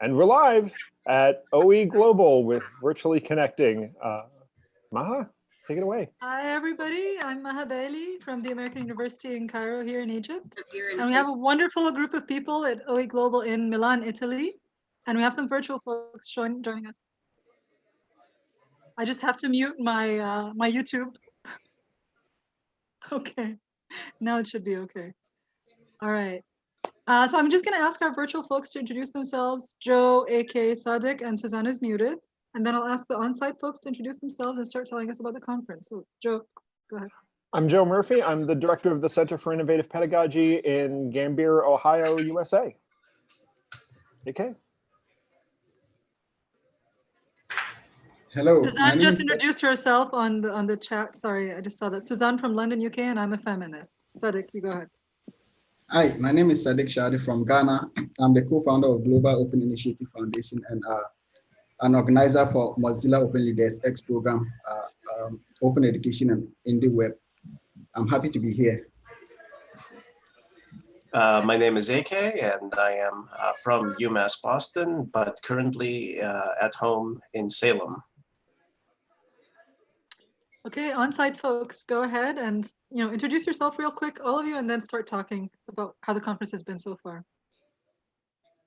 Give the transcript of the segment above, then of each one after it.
And we're live at OE Global with Virtually Connecting. Maha, take it away. Hi, everybody. I'm Maha Bailey from the American University in Cairo here in Egypt. And we have a wonderful group of people at OE Global in Milan, Italy. And we have some virtual folks joining us. I just have to mute my my YouTube. Okay, now it should be okay. All right. So I'm just going to ask our virtual folks to introduce themselves. Joe, aka Sadiq, and Suzanne is muted. And then I'll ask the on-site folks to introduce themselves and start telling us about the conference. So Joe, go ahead. I'm Joe Murphy. I'm the director of the Center for Innovative Pedagogy in Gambier, Ohio, USA. Okay. Hello. Suzanne just introduced herself on the chat. Sorry, I just saw that. Suzanne from London, UK, and I'm a feminist. Sadiq, you go ahead. Hi, my name is Sadiq Shadi from Ghana. I'm the co-founder of Global Open Initiative Foundation and an organizer for Mozilla Open Leaders X program, Open Education and in the Web. I'm happy to be here. My name is AK and I am from UMass Boston, but currently at home in Salem. Okay, on-site folks, go ahead and introduce yourself real quick, all of you, and then start talking about how the conference has been so far.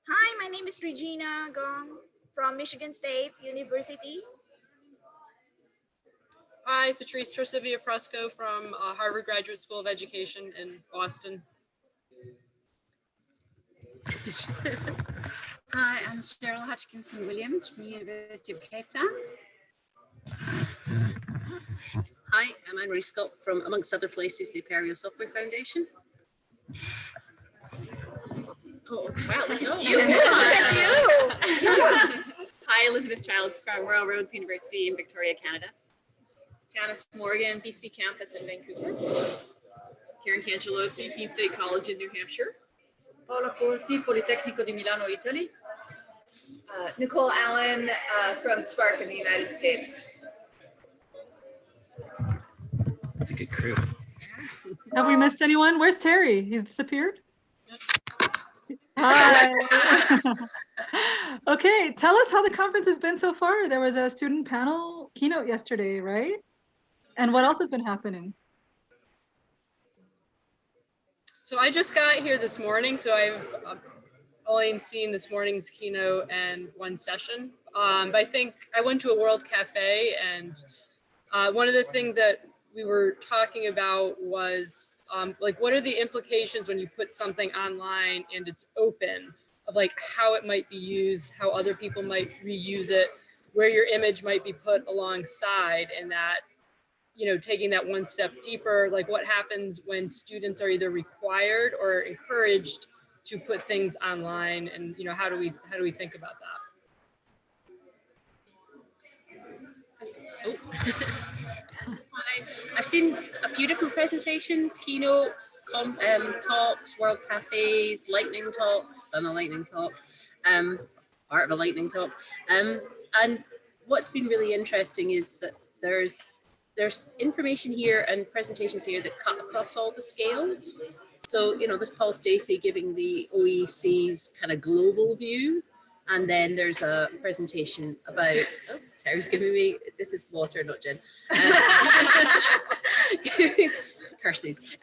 Hi, my name is Regina Gong from Michigan State University. Hi, Patrice Trosivia-Prosco from Harvard Graduate School of Education in Boston. Hi, I'm Cheryl Hutchinson-Williams from the University of Cape Town. Hi, I'm Anne-Marie Scott from, amongst other places, the Apereo Software Foundation. Oh, wow, look at you. Hi, Elizabeth Childs from Royal Roads University in Victoria, Canada. Janice Morgan, BC campus in Vancouver. Karen Cancellosi, Keene State College in New Hampshire. Paola Corti, Politecnico di Milano, Italy. Nicole Allen from Spark in the United States. That's a good crew. Have we missed anyone? Where's Terry? He's disappeared? Hi. Okay, tell us how the conference has been so far. There was a student panel keynote yesterday, right? And what else has been happening? So I just got here this morning, so I've only seen this morning's keynote and one session. But I think I went to a World Cafe, and one of the things that we were talking about was like, what are the implications when you put something online and it's open, of like how it might be used, how other people might reuse it, where your image might be put alongside, and that, taking that one step deeper, like what happens when students are either required or encouraged to put things online, and how do we think about that? Oh. I've seen a few different presentations, keynotes, talks, World Cafes, lightning talks, done a lightning talk, part of a lightning talk. And what's been really interesting is that there's information here and presentations here that cut across all the scales. So, there's Paul Stacey giving the OEC's kind of global view. And then there's a presentation about, oh, Terry's giving me, this is water, not gin. Curses.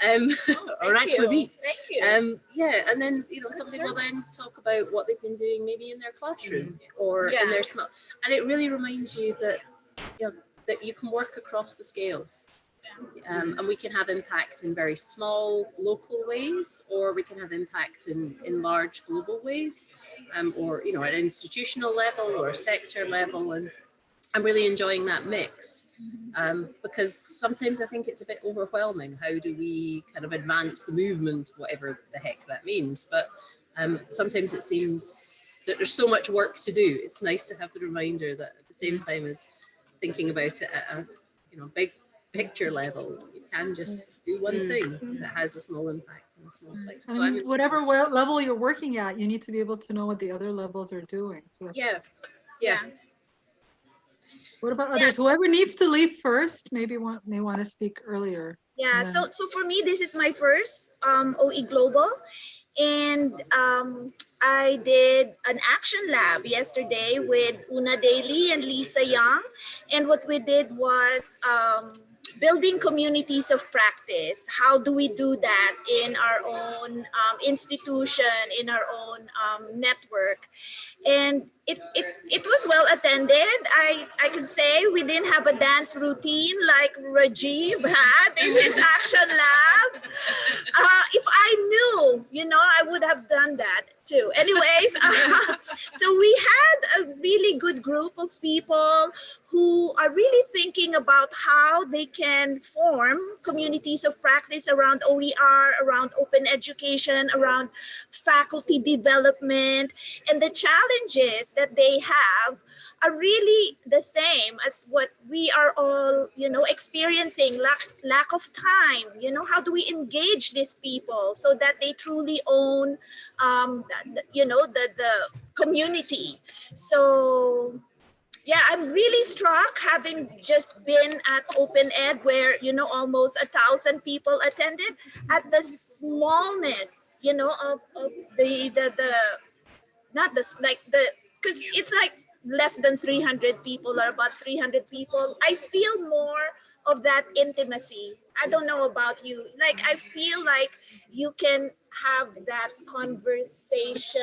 All right, Thank you. Yeah, and then, somebody will then talk about what they've been doing maybe in their classroom or in their small, and it really reminds you that, that you can work across the scales. And we can have impact in very small local ways, or we can have impact in large global ways, or at an institutional level or a sector level. And I'm really enjoying that mix, because sometimes I think it's a bit overwhelming. How do we kind of advance the movement, whatever the heck that means? But sometimes it seems that there's so much work to do. It's nice to have the reminder that at the same time as thinking about it at a big picture level, you can just do one thing that has a small impact in a small place. I mean, whatever level you're working at, you need to be able to know what the other levels are doing. So yeah. What about others? Whoever needs to leave first, maybe may want to speak earlier. Yeah, so for me, this is my first OE Global. And I did an action lab yesterday with Una Daly and Lisa Young. And what we did was building communities of practice. How do we do that in our own institution, in our own network? And it was well attended. I could say we didn't have a dance routine like Rajiv had in his action lab. If I knew, I would have done that too. Anyways, so we had a really good group of people who are really thinking about how they can form communities of practice around OER, around open education, around faculty development. And the challenges that they have are really the same as what we are all, experiencing, lack of time. How do we engage these people so that they truly own, the community? So yeah, I'm really struck having just been at Open Ed where, almost 1,000 people attended, at the smallness, of because it's like less than 300 people or about 300 people. I feel more of that intimacy. I don't know about you. Like, I feel like you can have that conversation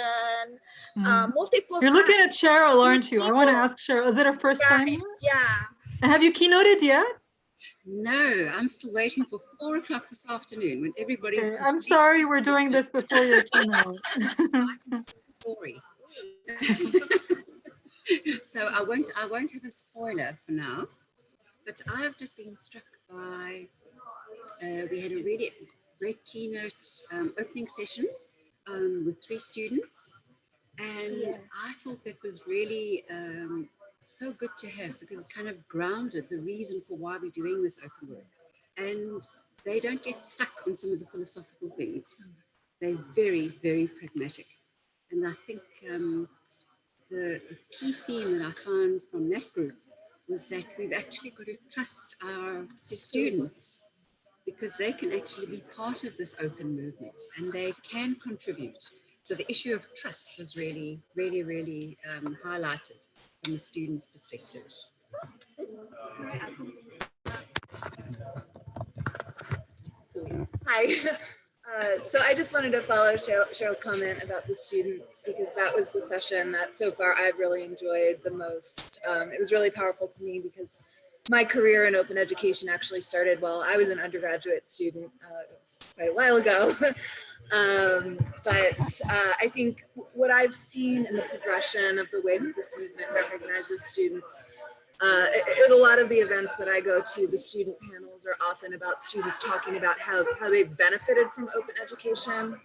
multiple You're times. looking at Cheryl, aren't you? I want to ask Cheryl, is it her first time here? Yeah. And have you keynoted yet? No, I'm still waiting for 4 o'clock this afternoon when everybody's. Okay, I'm sorry we're doing this before your keynote. Story. So I won't have a spoiler for now, but I've just been struck by, we had a really great keynote opening session with 3 students. And I thought that was really so good to have, because it kind of grounded the reason for why we're doing this open work. And they don't get stuck on some of the philosophical things. They're very, very pragmatic. And I think the key theme that I found from that group was that we've actually got to trust our students, because they can actually be part of this open movement and they can contribute. So the issue of trust was really, really, really highlighted from the students' perspective. Hi. So I just wanted to follow Cheryl's comment about the students, because that was the session that so far I've really enjoyed the most. It was really powerful to me because my career in open education actually started while I was an undergraduate student. It was quite a while ago. But I think what I've seen in the progression of the way that this movement recognizes students, at a lot of the events that I go to, the student panels are often about students talking about how they've benefited from open education.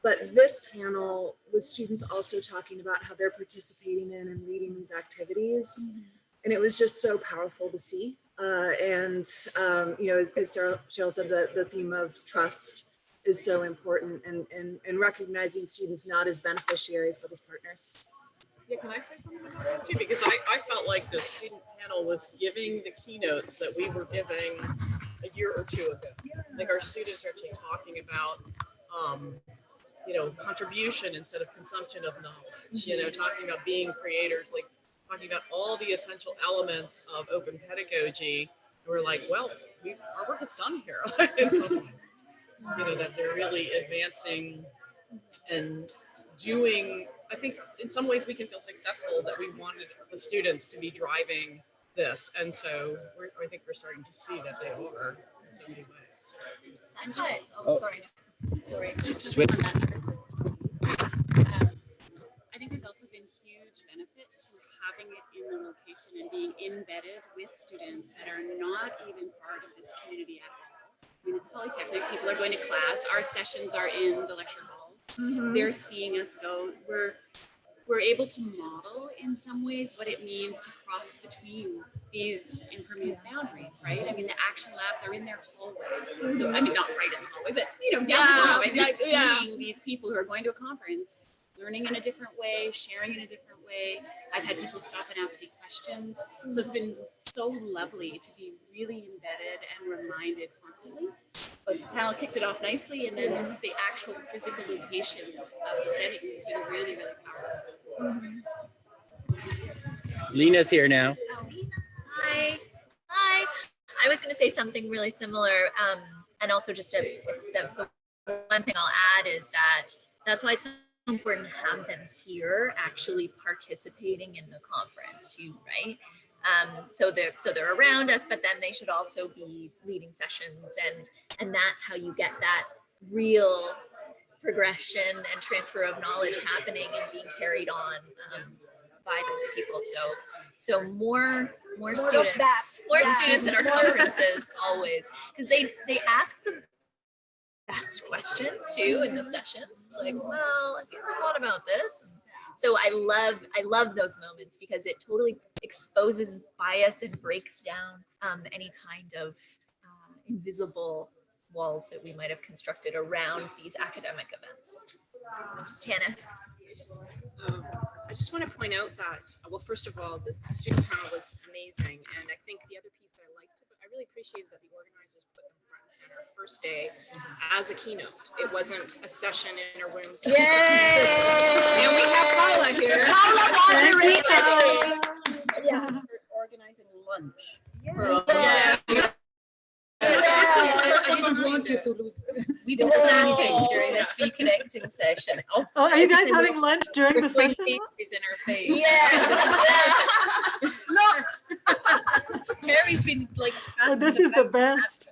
But this panel was students also talking about how they're participating in and leading these activities. Mm-hmm. And it was just so powerful to see. As Cheryl said, the theme of trust is so important, and recognizing students not as beneficiaries, but as partners. Yeah, can I say something about that too? Because I felt like the student panel was giving the keynotes that we were giving a year or 2 ago. Yeah. Like our students are actually talking about, contribution instead of consumption of knowledge, talking about being creators, like talking about all the essential elements of open pedagogy. And we're like, well, our work is done here in some ways, that they're really advancing and doing. I think in some ways we can feel successful that we wanted the students to be driving this. And so I think we're starting to see that they are in so many ways. And sorry. Just Switch. on that. I think there's also been huge benefit to having it in the location and being embedded with students that are not even part of this community at all. I mean, it's Polytechnic, people are going to class, our sessions are in the lecture hall. Mm-hmm. They're seeing us go. We're able to model in some ways what it means to cross between these impervious boundaries, right? I mean, the action labs are in their hallway. I mean, not right in the hallway, but down the hallway. They're seeing these people who are going to a conference, learning in a different way, sharing in a different way. I've had people stop and ask me questions. So it's been so lovely to be really embedded and reminded constantly. But the panel kicked it off nicely, and then just the actual physical location of the setting has been really, really powerful. Lena's here now. Hi. Hi. I was going to say something really similar. And also just the one thing I'll add is that that's why it's so important to have them here actually participating in the conference too, right? So they're around us, but then they should also be leading sessions, and that's how you get that real progression and transfer of knowledge happening and being carried on by those people. So more students in our conferences always, because they ask the best questions too in the sessions. It's like, well, have you ever thought about this? And so I love those moments because it totally exposes bias and breaks down any kind of invisible walls that we might have constructed around these academic events. Tanis. I just want to point out that, well, first of all, the student panel was amazing. And I think the other piece that I liked, I really appreciated that the organizers put them front and center first day as a keynote. It wasn't a session in a room. Yay! And we have Paula here. Paula moderated. Yeah. Organizing lunch. Yeah. I didn't want you to lose. We've been snacking during this Be Connecting session. Oh, are you guys having lunch during the session? In her face. Yes. Look. Terry's been like. Oh, this is the best.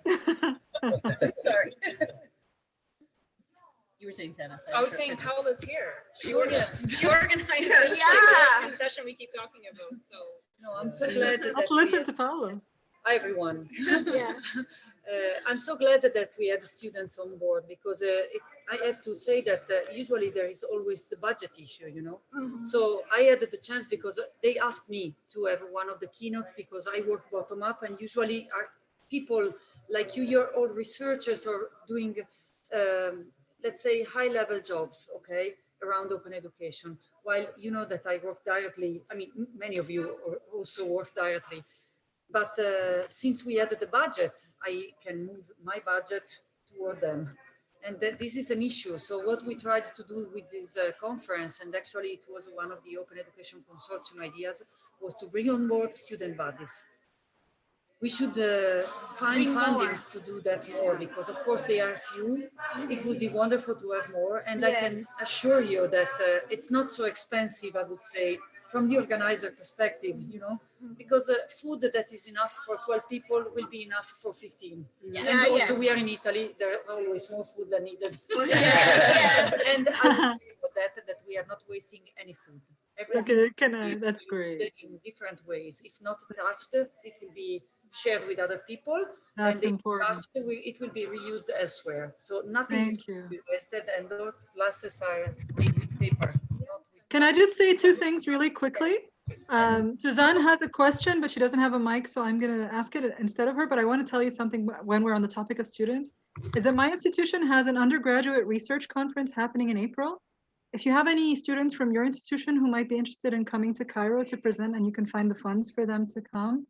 Sorry. You were saying tennis. I was saying Paula's here. She organized Yeah. the session we keep talking about. So No, I'm so glad that Let's listen to Paula. Hi, everyone. Yeah. I'm so glad that we had the students on board because I have to say that usually there is always the budget issue, you know. So I had the chance because they asked me to have one of the keynotes because I work bottom up, and usually are people like you, you're all researchers or doing, let's say, high level jobs, okay, around open education. While you know that I work directly, I mean, many of you also work directly. But since we added the budget, I can move my budget toward them. And this is an issue. So what we tried to do with this conference, and actually it was one of the Open Education Consortium ideas, was to bring on board student bodies. We should find fundings to do that more because of course they are few. It would be wonderful to have more. And I can assure you that it's not so expensive, I would say, from the organizer perspective, you know, because food that is enough for 12 people will be enough for 15. Yeah. And also we are in Italy, there are always more food than needed. And I would say that we are not wasting any food. Okay, that's great. In different ways. If not touched, it will be shared with other people. That's and important. Touched, it will be reused elsewhere. So nothing is wasted, and those glasses are made with paper. Can I just say two things really quickly? Suzanne has a question, but she doesn't have a mic, so I'm going to ask it instead of her. But I want to tell you something when we're on the topic of students, is that my institution has an undergraduate research conference happening in April. If you have any students from your institution who might be interested in coming to Cairo to present, and you can find the funds for them to come,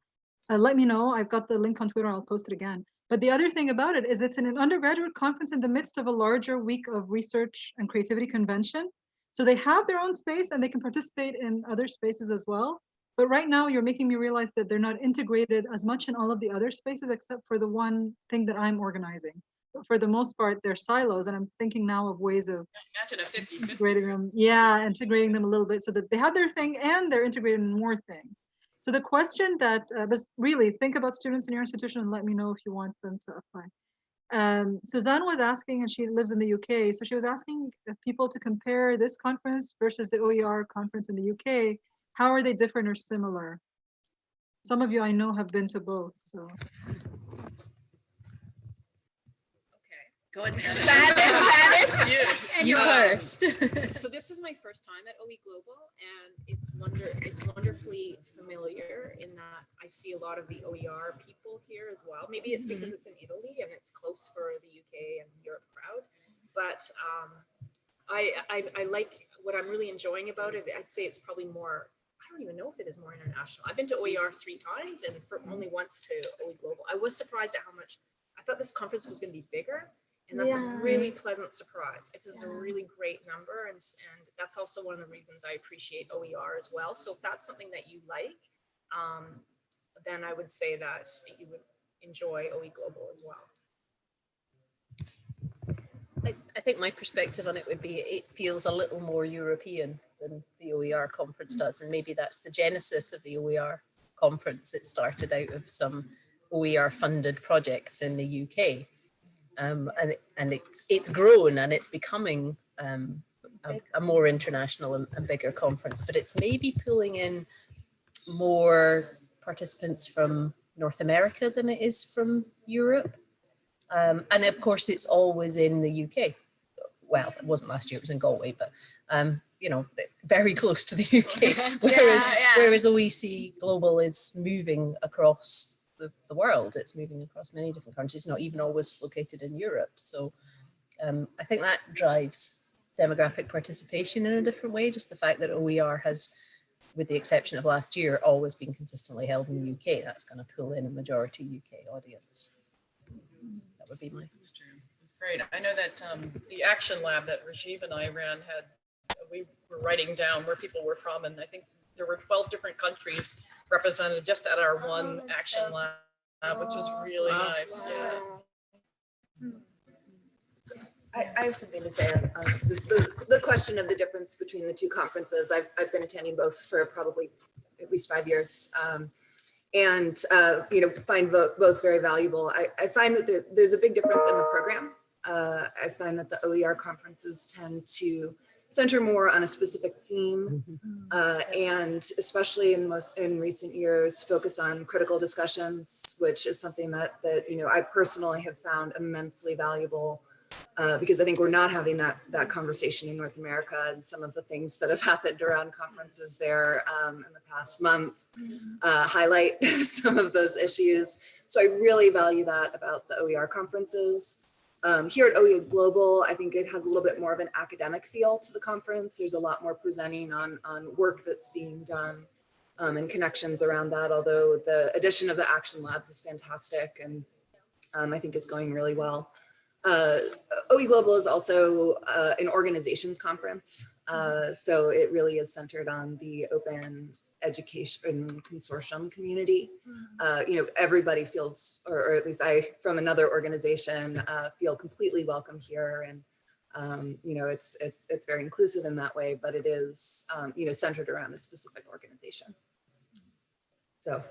let me know. I've got the link on Twitter. I'll post it again. But the other thing about it is it's an undergraduate conference in the midst of a larger week of research and creativity convention. So they have their own space and they can participate in other spaces as well. But right now you're making me realize that they're not integrated as much in all of the other spaces except for the one thing that I'm organizing. But for the most part, they're silos, and I'm thinking now of ways of integrating them. Yeah, integrating them a little bit so that they have their thing and they're integrated in more things. So the question that, but really think about students in your institution and let me know if you want them to apply. Suzanne was asking, and she lives in the UK, so she was asking people to compare this conference versus the OER conference in the UK. How are they different or similar? Some of you I know have been to both, so. Go ahead. You first. So this is my first time at OE Global, and it's wonderfully familiar in that I see a lot of the OER people here as well. Maybe it's because it's in Italy and it's close for the UK and Europe crowd, but I like what I'm really enjoying about it, I'd say it's probably more, I don't even know if it is more international. I've been to OER 3 times and only once to OE Global. I was surprised at how much, I thought this conference was going to be bigger, and that's a really pleasant surprise. It's just a really great number, and that's also one of the reasons I appreciate OER as well. So if that's something that you like, then I would say that you would enjoy OE Global as well. I think my perspective on it would be it feels a little more European than the OER conference does, and maybe that's the genesis of the OER conference. It started out of some OER funded projects in the UK, and it's grown and it's becoming a more international and bigger conference, but it's maybe pulling in more participants from North America than it is from Europe. And of course, it's always in the UK. Well, it wasn't last year, it was in Galway, but you know, very close to the UK. Whereas OEC Global is moving across the world. It's moving across many different countries, not even always located in Europe. So I think that drives demographic participation in a different way. Just the fact that OER has, with the exception of last year, always been consistently held in the UK. That's going to pull in a majority UK audience. That would be my. It's great. I know that the Action Lab that Rajiv and I ran we were writing down where people were from, and I think there were 12 different countries represented just at our one Action Lab, which was really nice. Yeah. I have something to say on the question of the difference between the two conferences. I've been attending both for probably at least 5 years. And you know, find both very valuable. I find that there's a big difference in the program. I find that the OER conferences tend to center more on a specific theme, and especially in recent years, focus on critical discussions, which is something that you know, I personally have found immensely valuable. Because I think we're not having that conversation in North America, and some of the things that have happened around conferences there in the past month highlight some of those issues. So I really value that about the OER conferences. Here at OE Global, I think it has a little bit more of an academic feel to the conference. There's a lot more presenting on work that's being done and connections around that, although the addition of the Action Labs is fantastic and I think is going really well. OE Global is also an organizations conference, so it really is centered on the open education consortium community. You know, everybody feels, or at least I, from another organization, feel completely welcome here, and you know, it's very inclusive in that way, but it is you know, centered around a specific organization. So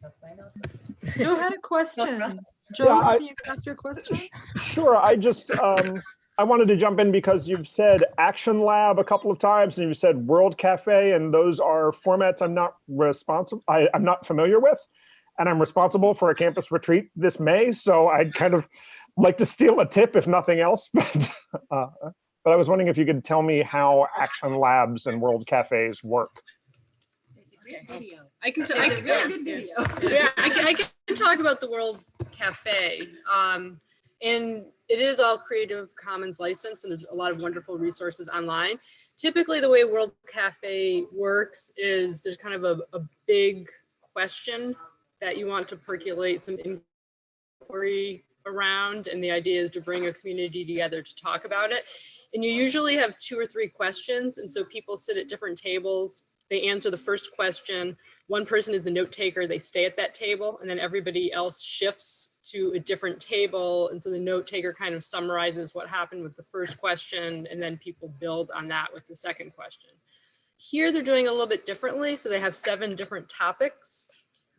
that's my analysis. Joe had a question. Joe, you can ask your question. Sure. I just I wanted to jump in because you've said Action Lab a couple of times, and you've said World Cafe, and those are formats I'm not familiar with, and I'm responsible for a campus retreat this May, so I'd kind of like to steal a tip, if nothing else. But I was wondering if you could tell me how Action Labs and World Cafes work. Video. I can talk about the World Cafe. And it is all Creative Commons license, and there's a lot of wonderful resources online. Typically, the way World Cafe works is there's kind of a big question that you want to percolate some inquiry around, and the idea is to bring a community together to talk about it. And you usually have 2 or 3 questions, and so people sit at different tables. They answer the first question. One person is a note taker, they stay at that table, and then everybody else shifts to a different table. And so the note taker kind of summarizes what happened with the first question, and then people build on that with the second question. Here they're doing a little bit differently. So they have 7 different topics.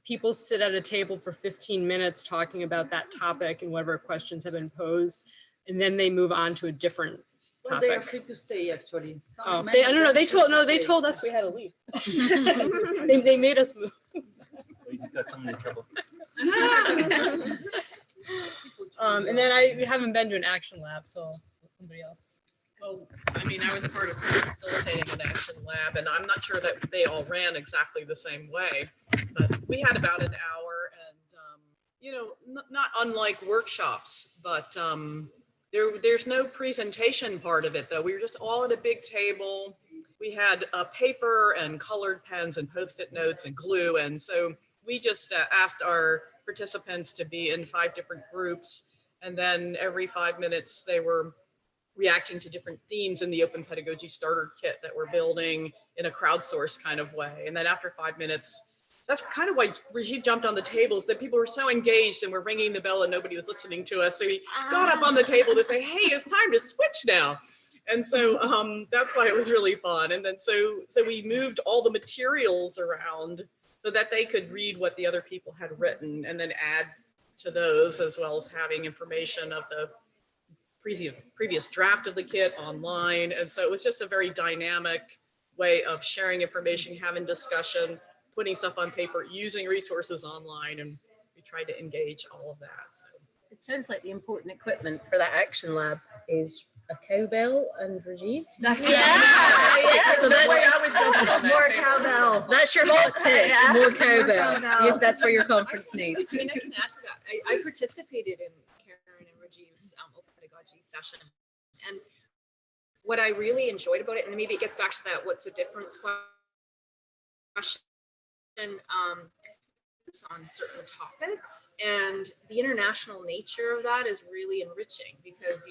People sit at a table for 15 minutes talking about that topic and whatever questions have been posed, and then they move on to a different well, they are free to stay, actually. I don't know. They told us we had to leave. they made us move. We just got someone in trouble. And then we haven't been to an Action Lab, so somebody else. Well, I mean, I was a part of facilitating an Action Lab, and I'm not sure that they all ran exactly the same way, but we had about an hour, and you know, not unlike workshops, but there's no presentation part of it though. We were just all at a big table. We had paper and colored pens and Post-it notes and glue. And so we just asked our participants to be in 5 different groups. And then every 5 minutes they were reacting to different themes in the Open Pedagogy Starter Kit that we're building in a crowdsourced kind of way. And then after 5 minutes, that's kind of why Rajiv jumped on the tables, that people were so engaged and we're ringing the bell and nobody was listening to us. So he got up on the table to say, hey, it's time to switch now. And so that's why it was really fun. And then so we moved all the materials around so that they could read what the other people had written and then add to those, as well as having information of the previous draft of the kit online. And so it was just a very dynamic way of sharing information, having discussion, putting stuff on paper, using resources online, and we tried to engage all of that. So. It sounds like the important equipment for that action lab is a cowbell and Rajiv. That's So that's more cowbell. That's your hot tip. Yeah. More cowbell. Yes, that's for your conference needs. I mean, I can add to that. I participated in Karen and Rajiv's Open Pedagogy session, and what I really enjoyed about it, and maybe it gets back to that "what's the difference" question. On certain topics, and the international nature of that is really enriching, because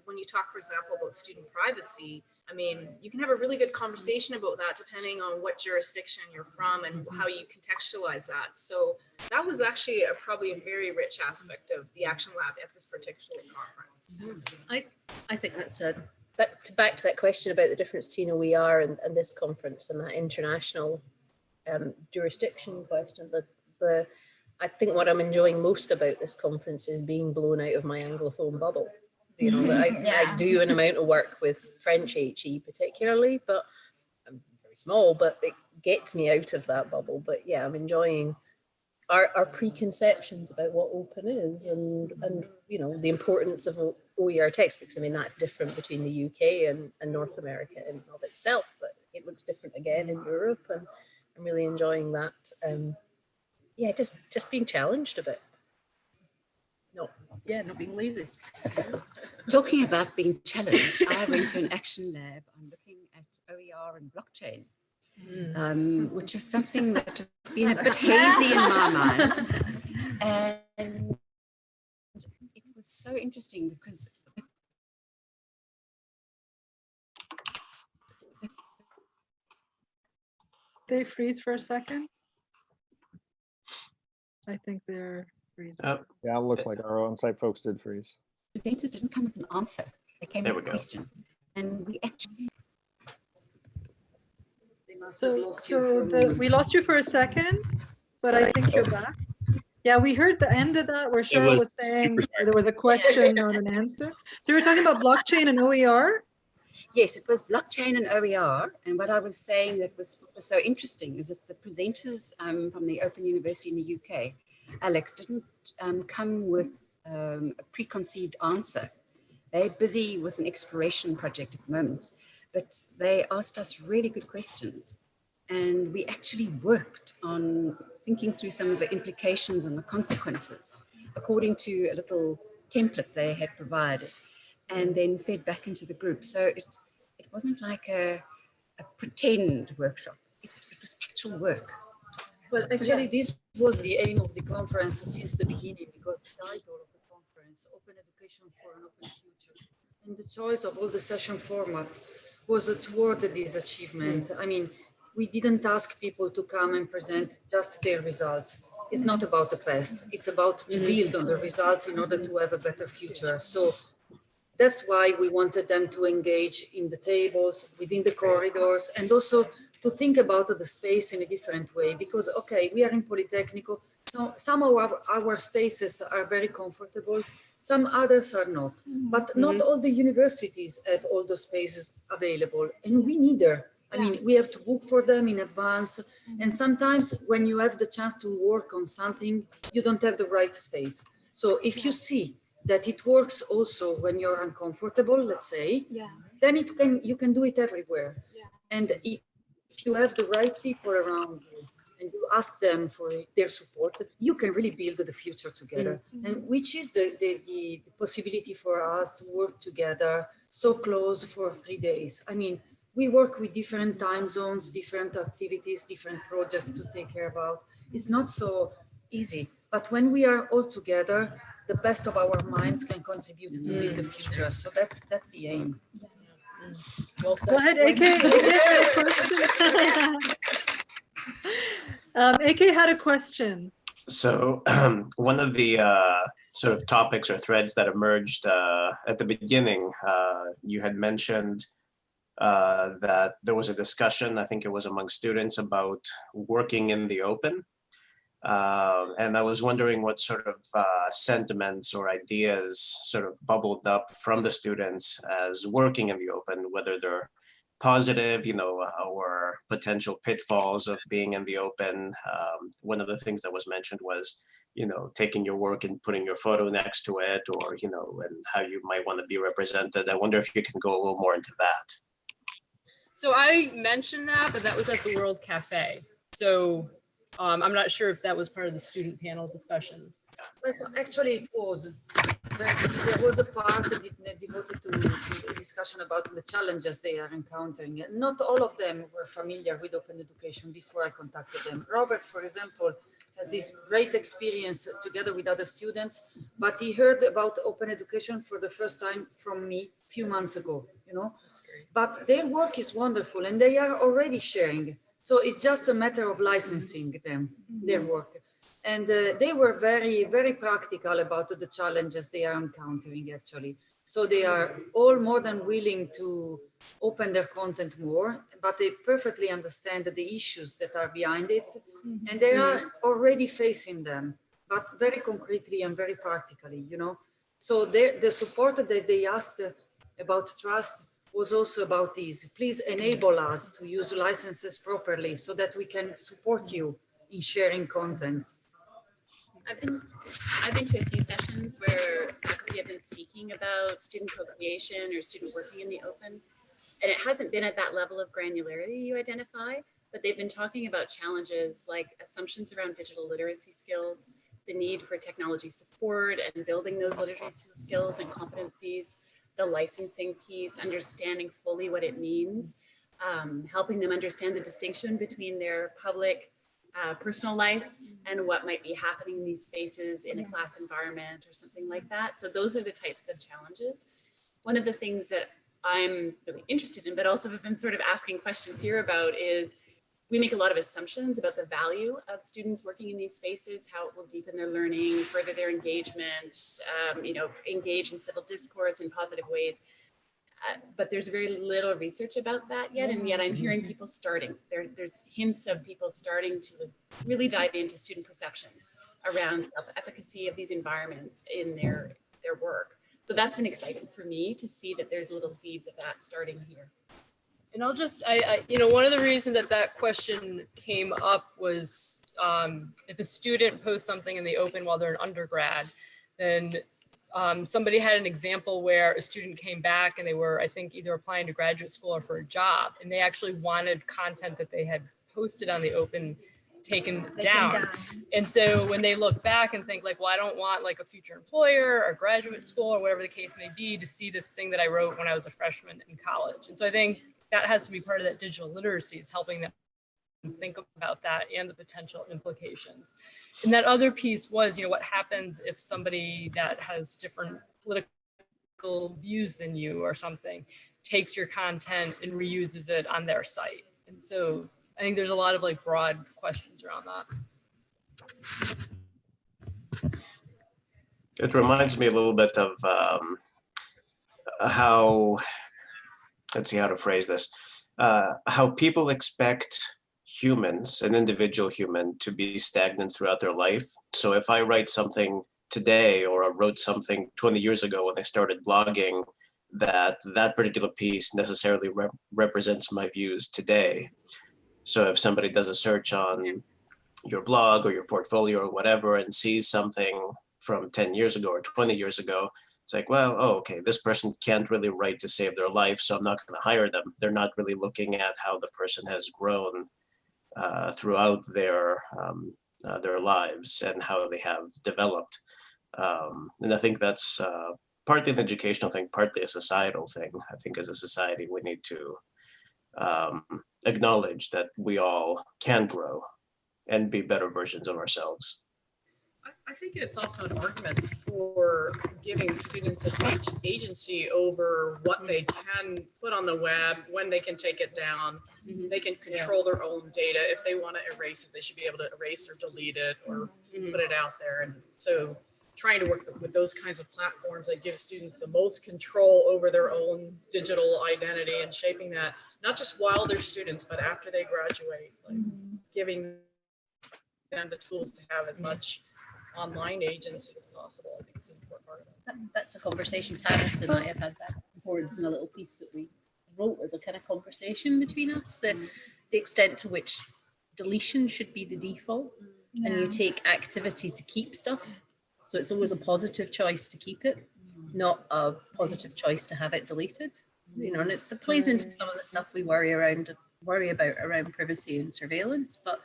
when you talk, for example, about student privacy, I mean, you can have a really good conversation about that depending on what jurisdiction you're from and how you contextualize that. So that was actually probably a very rich aspect of the Action Lab at this particular conference. I think that's back to that question about the difference between OER and this conference and that international jurisdiction question. I think what I'm enjoying most about this conference is being blown out of my Anglophone bubble. You know, I do an amount of work with French HE particularly, but I'm very small, but it gets me out of that bubble. But yeah, I'm enjoying our preconceptions about what open is and you know, the importance of OER textbooks. I mean, that's different between the UK and North America in and of itself, but it looks different again in Europe, and I'm really enjoying that. Yeah, just being challenged a bit. Not being lazy. Talking about being challenged, I went to an action lab. I'm looking at OER and blockchain, which is something that has been a bit hazy in my mind. And it was so interesting because They freeze for a second. I think they're freezing. Yeah, it looks like our on-site folks did freeze. presenters didn't come with an answer. They came with a question. And we actually... They must have lost you for a moment. We lost you for a second, but I think you're back. Yeah, we heard the end of that where Cheryl was saying there was a question, not an answer. So you were talking about blockchain and OER? Yes, it was blockchain and OER. And what I was saying that was so interesting is that the presenters from the Open University in the UK, Alex, didn't come with a preconceived answer. They're busy with an exploration project at the moment, but they asked us really good questions. And we actually worked on thinking through some of the implications and the consequences according to a little template they had provided, and then fed back into the group. So it wasn't like a pretend workshop. It was actual work. Well, actually, this was the aim of the conference since the beginning, because the title of the conference, Open Education for an Open Future, and the choice of all the session formats was toward this achievement. I mean, we didn't ask people to come and present just their results. It's not about the past. It's about to build on the results in order to have a better future. So that's why we wanted them to engage in the tables, within the corridors, and also to think about the space in a different way. Because, okay, we are in Polytechnico, so some of our spaces are very comfortable, some others are not. But not all the universities have all the spaces available, and we neither. I mean, we have to book for them in advance. And sometimes when you have the chance to work on something, you don't have the right space. So if you see that it works also when you're uncomfortable, let's say, then you can do it everywhere. And if you have the right people around you and you ask them for their support, you can really build the future together. And which is the possibility for us to work together so close for 3 days. I mean, we work with different time zones, different activities, different projects to take care about. It's not so easy, but when we are all together, the best of our minds can contribute to build the future. So that's the aim. Well, go ahead, AK. AK had a question. So one of the sort of topics or threads that emerged at the beginning, you had mentioned that there was a discussion, I think it was among students, about working in the open. And I was wondering what sort of sentiments or ideas sort of bubbled up from the students as working in the open, whether they're positive, or potential pitfalls of being in the open. One of the things that was mentioned was, taking your work and putting your photo next to it, or, and how you might want to be represented. I wonder if you can go a little more into that. So I mentioned that, but that was at the World Cafe. So I'm not sure if that was part of the student panel discussion. But actually it was. There was a part devoted to a discussion about the challenges they are encountering. Not all of them were familiar with open education before I contacted them. Robert, for example, has this great experience together with other students, but he heard about open education for the first time from me a few months ago, But their work is wonderful and they are already sharing. So it's just a matter of licensing them, their work. And they were very, very practical about the challenges they are encountering, actually. So they are all more than willing to open their content more, but they perfectly understand the issues that are behind it. And they are already facing them, but very concretely and very practically, So the support that they asked about trust was also about this. Please enable us to use licenses properly so that we can support you in sharing contents. I've been to a few sessions where faculty have been speaking about student co-creation or student working in the open, and it hasn't been at that level of granularity you identify, but they've been talking about challenges like assumptions around digital literacy skills, the need for technology support and building those literacy skills and competencies, the licensing piece, understanding fully what it means, helping them understand the distinction between their public personal life and what might be happening in these spaces in a class environment or something like that. So those are the types of challenges. One of the things that I'm really interested in, but also have been sort of asking questions here about is we make a lot of assumptions about the value of students working in these spaces, how it will deepen their learning, further their engagement, engage in civil discourse in positive ways. But there's very little research about that yet, and yet I'm hearing people starting. There's hints of people starting to really dive into student perceptions around self-efficacy of these environments in their work. So that's been exciting for me to see that there's little seeds of that starting here. And I'll just, one of the reasons that question came up was if a student posts something in the open while they're an undergrad, then somebody had an example where a student came back and they were, I think, either applying to graduate school or for a job, and they actually wanted content that they had posted on the open taken down. And so when they look back and think like, well, I don't want like a future employer or graduate school or whatever the case may be to see this thing that I wrote when I was a freshman in college. And so I think that has to be part of that digital literacy, is helping them think about that and the potential implications. And that other piece was, what happens if somebody that has different political views than you or something takes your content and reuses it on their site. And so I think there's a lot of like broad questions around that. It reminds me a little bit of how, let's see how to phrase this, how people expect humans, an individual human, to be stagnant throughout their life. So if I write something today or I wrote something 20 years ago when I started blogging, that particular piece necessarily represents my views today. So if somebody does a search on your blog or your portfolio or whatever and sees something from 10 years ago or 20 years ago, it's like, well, oh, okay, this person can't really write to save their life, so I'm not going to hire them. They're not really looking at how the person has grown throughout their lives and how they have developed. And I think that's partly an educational thing, partly a societal thing. I think as a society, we need to acknowledge that we all can grow and be better versions of ourselves. I think it's also an argument for giving students as much agency over what they can put on the web, when they can take it down. They can control their own data. If they want to erase it, they should be able to erase or delete it or put it out there. And so trying to work with those kinds of platforms that give students the most control over their own digital identity and shaping that, not just while they're students, but after they graduate, like giving them the tools to have as much online agency as possible. I think it's an important part of it. That's a conversation Tanis and I have had back and forwards in a little piece that we wrote as a kind of conversation between us, the extent to which deletion should be the default and you take activity to keep stuff. So it's always a positive choice to keep it, not a positive choice to have it deleted. You know, and it plays into some of the stuff we worry about around privacy and surveillance. But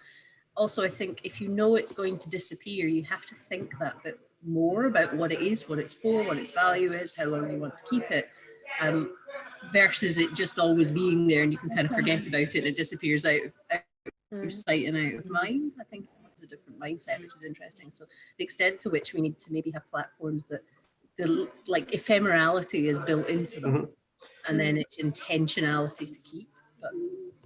also, I think if you know it's going to disappear, you have to think that bit more about what it is, what it's for, what its value is, how long you want to keep it, versus it just always being there and you can kind of forget about it and it disappears out of sight and out of mind. I think it's a different mindset, which is interesting. So the extent to which we need to maybe have platforms that like ephemerality is built into them and then it's intentionality to keep. But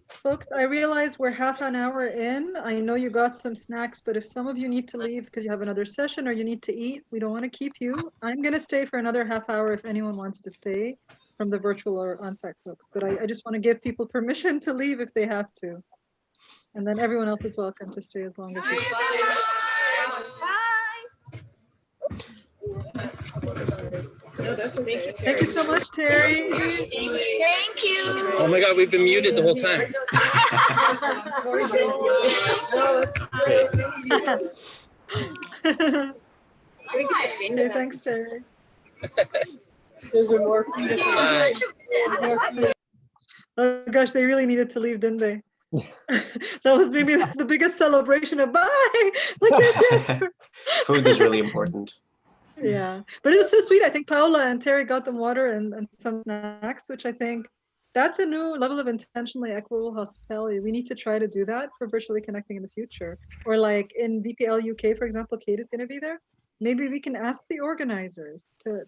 folks, I realize we're half an hour in. I know you got some snacks, but if some of you need to leave because you have another session or you need to eat, we don't want to keep you. I'm going to stay for another half hour if anyone wants to stay from the virtual or on-site folks. But I just want to give people permission to leave if they have to. And then everyone else is welcome to stay as long as you Thank you so much, Terry. Thank you. Oh my God, we've been muted the whole time. Okay, thanks, Terry. Oh gosh, they really needed to leave, didn't they? That was maybe the biggest celebration of bye. Like yes. Food is really important. Yeah, but it was so sweet. I think Paola and Terry got them water and some snacks, which I think that's a new level of intentionally equitable hospitality. We need to try to do that for virtually connecting in the future. Or like in DPL UK, for example, Kate is going to be there. Maybe we can ask the organizers to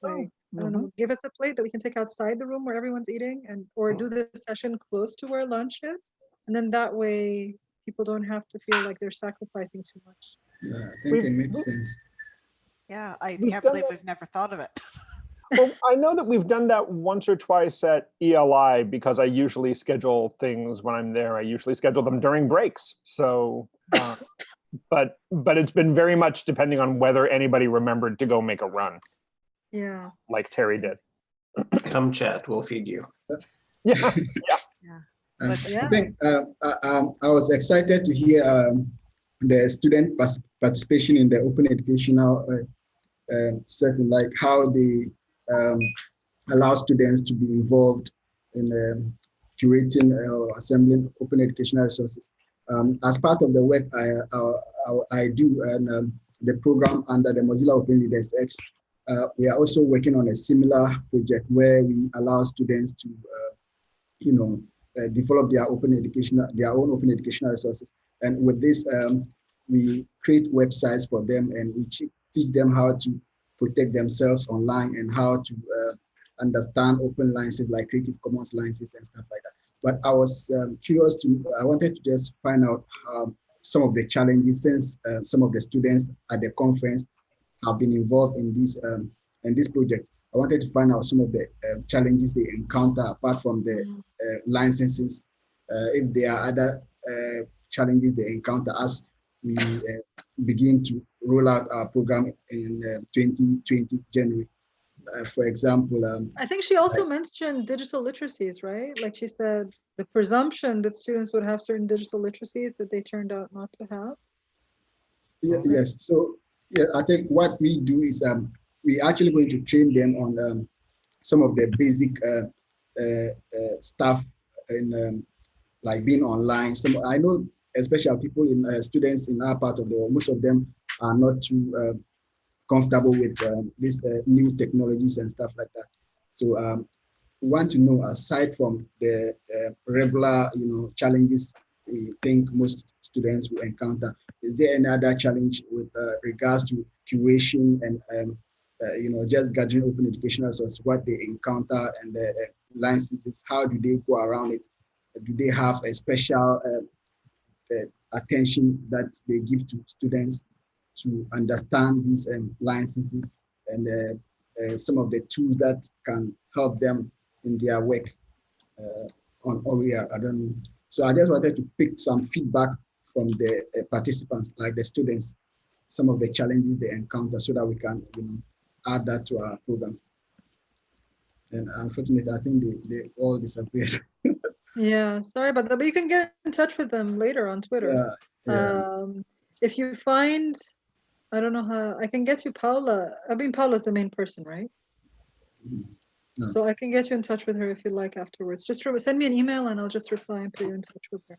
like, I don't know, give us a plate that we can take outside the room where everyone's eating or do the session close to where lunch is. And then that way people don't have to feel like they're sacrificing too much. Yeah, I think it makes sense. Yeah, I can't believe we've never thought of it. Well, I know that we've done that once or twice at ELI because I usually schedule things when I'm there. I usually schedule them during breaks. So, but it's been very much depending on whether anybody remembered to go make a run. Yeah. Like Terry did. Come chat, we'll feed you. Yeah. I think I was excited to hear the student participation in the open educational setting, like how they allow students to be involved in curating or assembling open educational resources. As part of the work I do and the program under the Mozilla Open Leaders X, we are also working on a similar project where we allow students to, develop their own open educational resources. And with this, we create websites for them and we teach them how to protect themselves online and how to understand open licenses like Creative Commons licenses and stuff like that. But I was curious I wanted to just find out some of the challenges since some of the students at the conference have been involved in this project. I wanted to find out some of the challenges they encounter apart from the licenses, if there are other challenges they encounter as we begin to roll out our program in 2020 January. For example, I think she also mentioned digital literacies, right? Like she said, the presumption that students would have certain digital literacies that they turned out not to have. Yes. So yeah, I think what we do is we're actually going to train them on some of the basic stuff in like being online. I know, especially people in students in our part of the world, most of them are not too comfortable with these new technologies and stuff like that. So we want to know, aside from the regular, challenges we think most students will encounter, is there any other challenge with regards to curation and just gathering open educational resources, what they encounter and the licenses? How do they go around it? Do they have a special attention that they give to students to understand these licenses and some of the tools that can help them in their work on OER? I don't know. So I just wanted to pick some feedback from the participants, like the students, some of the challenges they encounter, so that we can add that to our program. And unfortunately, I think they all disappeared. Yeah, sorry about that, but you can get in touch with them later on Twitter. If you find, I don't know how, I can get you Paula. I mean, Paula's the main person, right? No. So I can get you in touch with her if you like afterwards. Just send me an email and I'll just reply and put you in touch with her.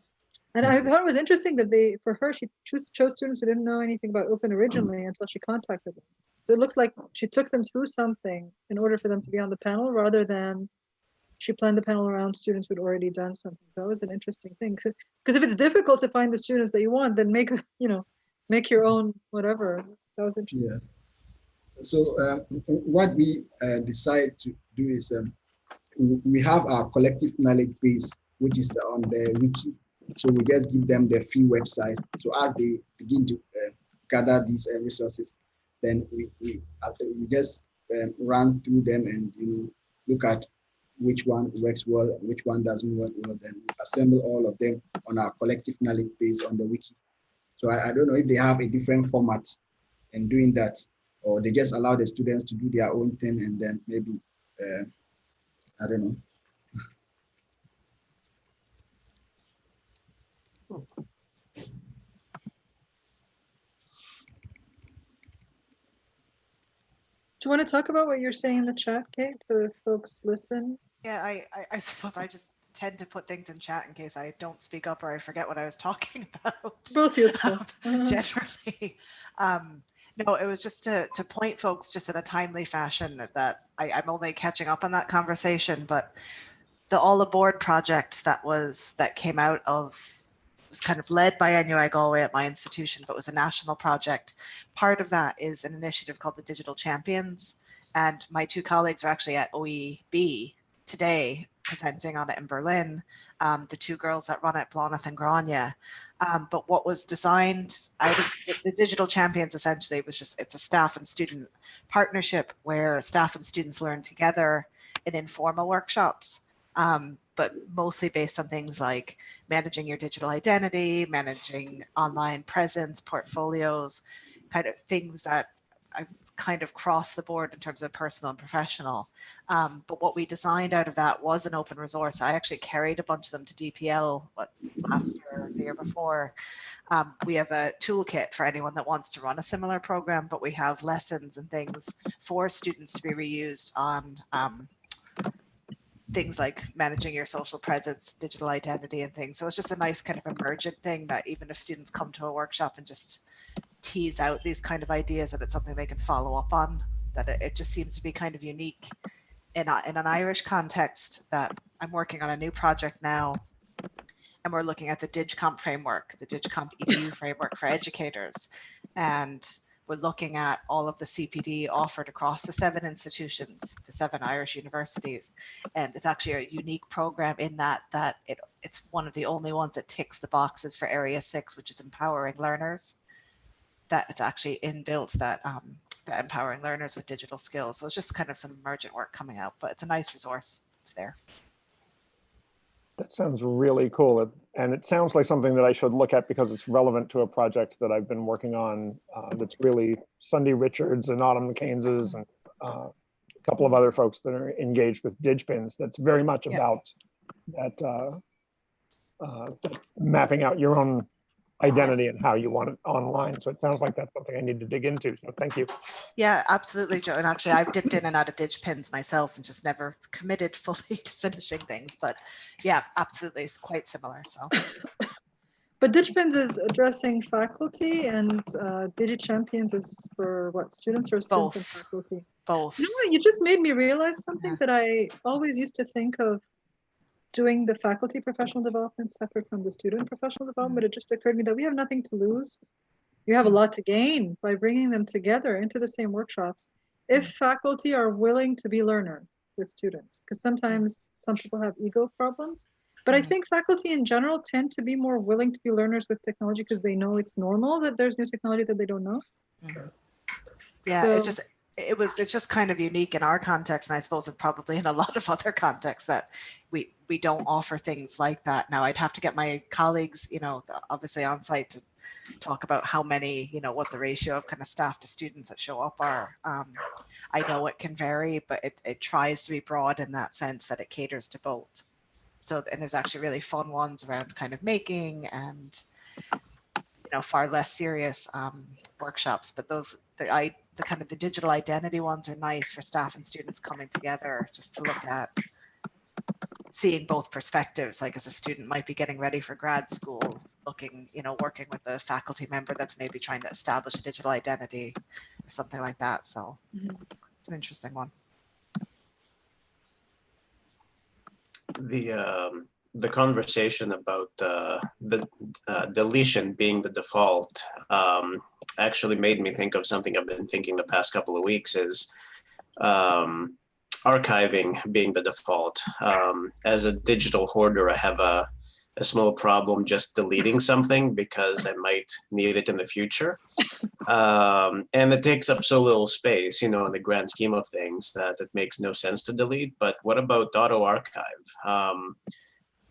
And I thought it was interesting that for her, she chose students who didn't know anything about open originally until she contacted them. So it looks like she took them through something in order for them to be on the panel, rather than she planned the panel around students who'd already done something. That was an interesting thing. Because if it's difficult to find the students that you want, then make your own whatever. That was interesting. Yeah. So what we decide to do is we have our collective knowledge base, which is on the wiki. So we just give them the free website. So as they begin to gather these resources, then we just run through them and look at which one works well, which one doesn't work well. Then we assemble all of them on our collective knowledge base on the wiki. So I don't know if they have a different format in doing that, or they just allow the students to do their own thing and then maybe, I don't know. Do you want to talk about what you're saying in the chat, Kate, so if folks listen? Yeah, I suppose I just tend to put things in chat in case I don't speak up or I forget what I was talking about. Both useful. Generally. No, it was just to point folks just in a timely fashion that I'm only catching up on that conversation, but the All Aboard project that came out of, was kind of led by NUI Galway at my institution, but was a national project. Part of that is an initiative called the Digital Champions. And my two colleagues are actually at OEB today presenting on it in Berlin, the two girls that run it, Bloneth and Grania. But what was designed out of the Digital Champions essentially was it's a staff and student partnership where staff and students learn together in informal workshops, but mostly based on things like managing your digital identity, managing online presence, portfolios, kind of things that kind of cross the board in terms of personal and professional. But what we designed out of that was an open resource. I actually carried a bunch of them to DPL last year, the year before. We have a toolkit for anyone that wants to run a similar program, but we have lessons and things for students to be reused on things like managing your social presence, digital identity and things. So it's just a nice kind of emergent thing that even if students come to a workshop and just tease out these kind of ideas, that it's something they can follow up on, that it just seems to be kind of unique in an Irish context. That I'm working on a new project now, and we're looking at the DigComp framework, the DigComp EDU framework for educators. And we're looking at all of the CPD offered across the 7 institutions, the 7 Irish universities. And it's actually a unique program in that it's one of the only ones that ticks the boxes for Area 6, which is empowering learners. That it's actually inbuilt that empowering learners with digital skills. So it's just kind of some emergent work coming out, but it's a nice resource. It's there. That sounds really cool. And it sounds like something that I should look at because it's relevant to a project that I've been working on that's really Sunday Richards and Autumn McCains's and a couple of other folks that are engaged with DigPins. That's very much about that mapping out your own identity and how you want it online. So it sounds like that's something I need to dig into. So thank you. Yeah, absolutely, Joe. And actually, I've dipped in and out of DigPins myself and just never committed fully to finishing things. But yeah, absolutely, it's quite similar. So. But DigPins is addressing faculty, and DigiChampions is for what, students or students and faculty? Both. You know what? You just made me realize something that I always used to think of doing the faculty professional development separate from the student professional development. It just occurred to me that we have nothing to lose. You have a lot to gain by bringing them together into the same workshops. If faculty are willing to be learners with students, because sometimes some people have ego problems. But I think faculty in general tend to be more willing to be learners with technology because they know it's normal that there's new technology that they don't know. Yeah, So, it's just kind of unique in our context, and I suppose it's probably in a lot of other contexts that we don't offer things like that. Now, I'd have to get my colleagues, obviously on site to talk about how many, what the ratio of kind of staff to students that show up are. I know it can vary, but it tries to be broad in that sense that it caters to both. So, and there's actually really fun ones around kind of making and, far less serious workshops. But the kind of the digital identity ones are nice for staff and students coming together just to look at seeing both perspectives. Like as a student might be getting ready for grad school, looking, working with a faculty member that's maybe trying to establish a digital identity or something like that. So it's an interesting one. The conversation about the deletion being the default actually made me think of something I've been thinking the past couple of weeks is archiving being the default. As a digital hoarder, I have a small problem just deleting something because I might need it in the future. And it takes up so little space, in the grand scheme of things that it makes no sense to delete. But what about auto archive?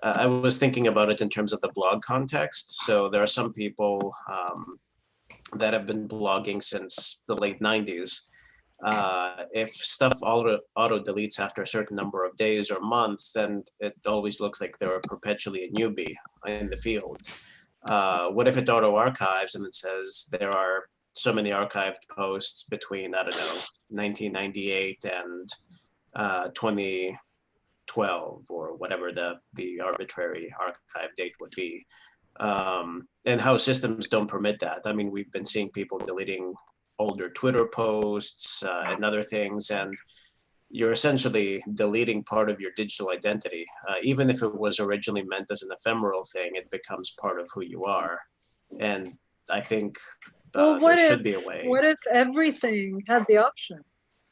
I was thinking about it in terms of the blog context. So there are some people that have been blogging since the late 90s. If stuff auto deletes after a certain number of days or months, then it always looks like they're perpetually a newbie in the field. What if it auto archives and it says there are so many archived posts between, 1998 and 2012 or whatever the arbitrary archive date would be. And how systems don't permit that. I mean, we've been seeing people deleting older Twitter posts and other things, and you're essentially deleting part of your digital identity. Even if it was originally meant as an ephemeral thing, it becomes part of who you are. And I think there should be a way. What if everything had the option?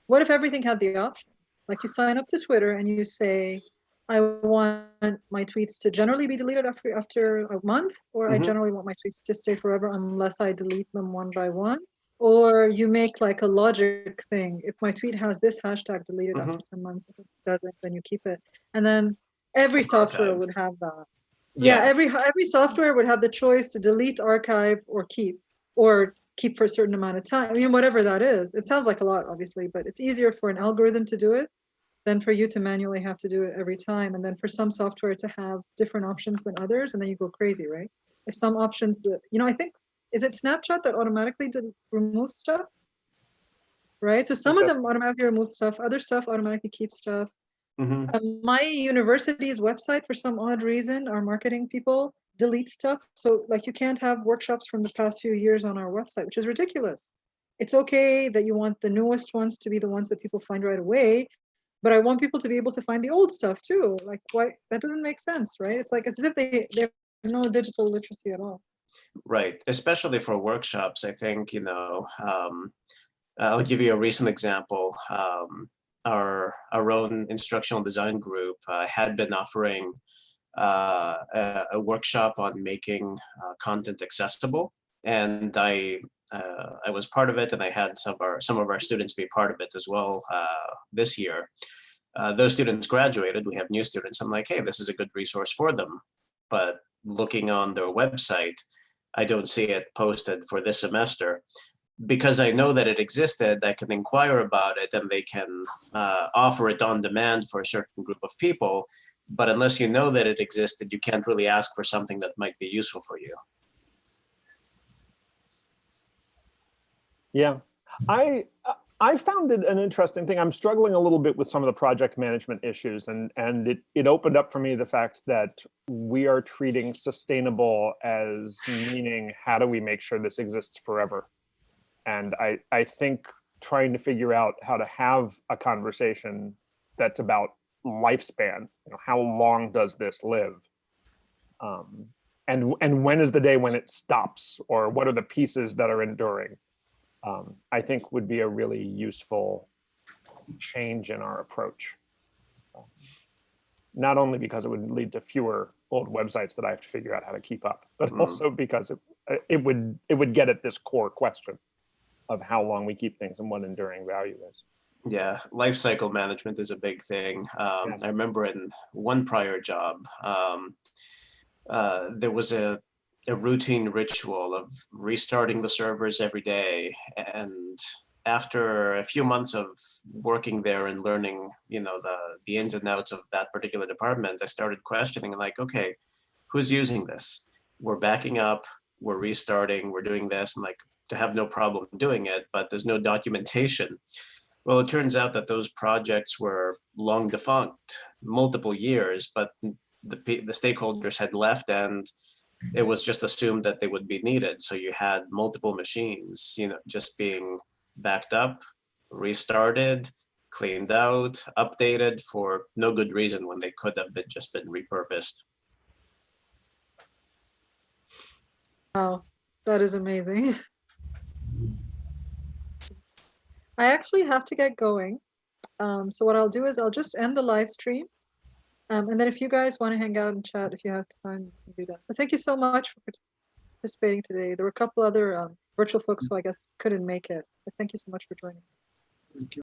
What if everything had the option? Like you sign up to Twitter and you say, I want my tweets to generally be deleted after a month, or I generally want my tweets to stay forever unless I delete them one by one. Or you make like a logic thing. If my tweet has this hashtag, deleted after 10 months. If it doesn't, then you keep it. And then every software would have that. Yeah, every software would have the choice to delete, archive, or keep for a certain amount of time. I mean, whatever that is. It sounds like a lot, obviously, but it's easier for an algorithm to do it than for you to manually have to do it every time. And then for some software to have different options than others, and then you go crazy, right? If some options that, I think, is it Snapchat that automatically removes stuff? Right? So some of them automatically remove stuff, other stuff automatically keeps stuff. My university's website, for some odd reason, our marketing people delete stuff. So like you can't have workshops from the past few years on our website, which is ridiculous. It's okay that you want the newest ones to be the ones that people find right away, but I want people to be able to find the old stuff too. Like, why? That doesn't make sense, right? It's like as if they have no digital literacy at all. Right, especially for workshops. I think, I'll give you a recent example. Our own instructional design group had been offering a workshop on making content accessible, and I was part of it, and I had some of our students be part of it as well this year. Those students graduated. We have new students. I'm like, hey, this is a good resource for them. But looking on their website, I don't see it posted for this semester. Because I know that it existed, I can inquire about it and they can offer it on demand for a certain group of people. But unless you know that it existed, you can't really ask for something that might be useful for you. Yeah, I found it an interesting thing. I'm struggling a little bit with some of the project management issues, and it opened up for me the fact that we are treating sustainable as meaning, how do we make sure this exists forever? And I think trying to figure out how to have a conversation that's about lifespan, how long does this live? And when is the day when it stops, or what are the pieces that are enduring? I think would be a really useful change in our approach. Not only because it would lead to fewer old websites that I have to figure out how to keep up, but also because it would get at this core question of how long we keep things and what enduring value is. Yeah, life cycle management is a big thing. Yes. I remember in one prior job, there was a routine ritual of restarting the servers every day. And after a few months of working there and learning, the ins and outs of that particular department, I started questioning, like, okay, who's using this? We're backing up, we're restarting, we're doing this. I'm like, to have no problem doing it, but there's no documentation. Well, it turns out that those projects were long defunct, multiple years, but the stakeholders had left, and it was just assumed that they would be needed. So you had multiple machines, just being backed up, restarted, cleaned out, updated for no good reason when they could have just been repurposed. Wow, that is amazing. I actually have to get going. So what I'll do is I'll just end the live stream. And then if you guys want to hang out and chat, if you have time, you can do that. So thank you so much for participating today. There were a couple other virtual folks who I guess couldn't make it, but thank you so much for joining. Thank you.